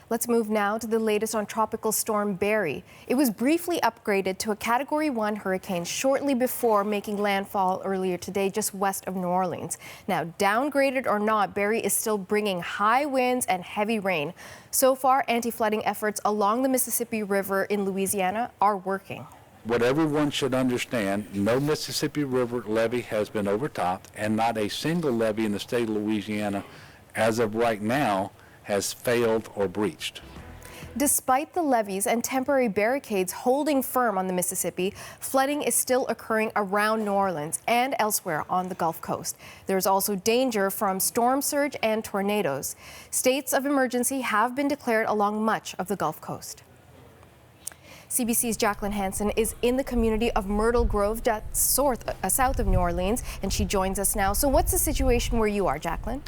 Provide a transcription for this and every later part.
Let's move now to the latest on Tropical Storm Barry. It was briefly upgraded to a Category 1 hurricane shortly before making landfall earlier today just west of New Orleans. Now, downgraded or not, Barry is still bringing high winds and heavy rain. So far, anti-flooding efforts along the Mississippi River in Louisiana are working. What everyone should understand, no Mississippi River levee has been overtopped, and not a single levee in the state of Louisiana as of right now has failed or breached. Despite the levees and temporary barricades holding firm on the Mississippi, flooding is still occurring around New Orleans and elsewhere on the Gulf Coast. There's also danger from storm surge and tornadoes. States of emergency have been declared along much of the Gulf Coast. CBC's Jacqueline Hansen is in the community of Myrtle Grove, that's south of New Orleans, and she joins us now. So what's the situation where you are, Jacqueline?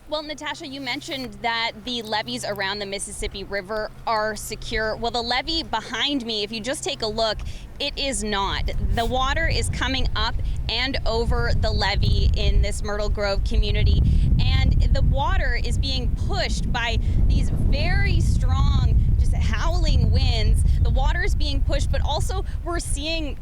Well, Natasha, you mentioned that the levees around the Mississippi River are secure. Well, the levee behind me, if you just take a look, it is not. The water is coming up and over the levee in this Myrtle Grove community, and the water is being pushed by these very strong, just howling winds. The water is being pushed, but also we're seeing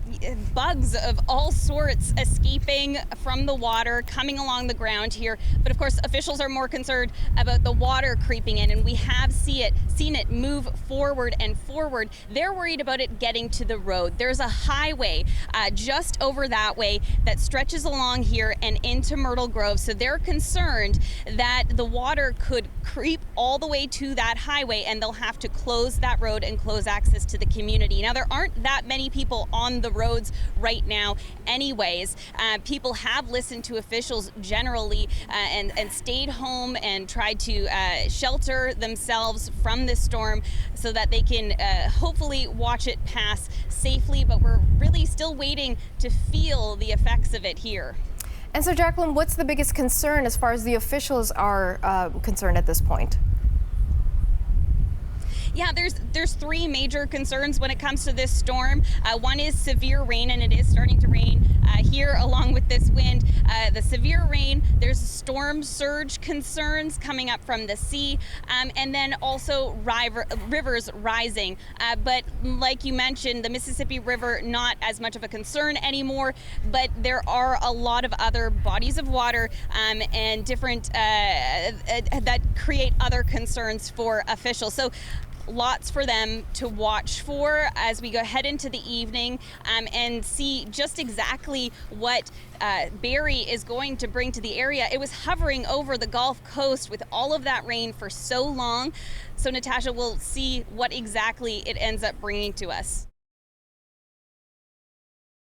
bugs of all sorts escaping from the water, coming along the ground here. But of course, officials are more concerned about the water creeping in, and we have seen it move forward and forward. They're worried about it getting to the road. There's a highway just over that way that stretches along here and into Myrtle Grove, so they're concerned that the water could creep all the way to that highway, and they'll have to close that road and close access to the community. Now, there aren't that many people on the roads right now anyways. People have listened to officials generally and stayed home and tried to shelter themselves from this storm so that they can hopefully watch it pass safely, but we're really still waiting to feel the effects of it here. And so, Jacqueline, what's the biggest concern as far as the officials are concerned at this point? Yeah, there's three major concerns when it comes to this storm. One is severe rain, and it is starting to rain here along with this wind. The severe rain, there's storm surge concerns coming up from the sea, and then also rivers rising. But like you mentioned, the Mississippi River, not as much of a concern anymore, but there are a lot of other bodies of water and different that create other concerns for officials. So lots for them to watch for as we head into the evening and see just exactly what Barry is going to bring to the area. It was hovering over the Gulf Coast with all of that rain for so long. So, Natasha, we'll see what exactly it ends up bringing to us.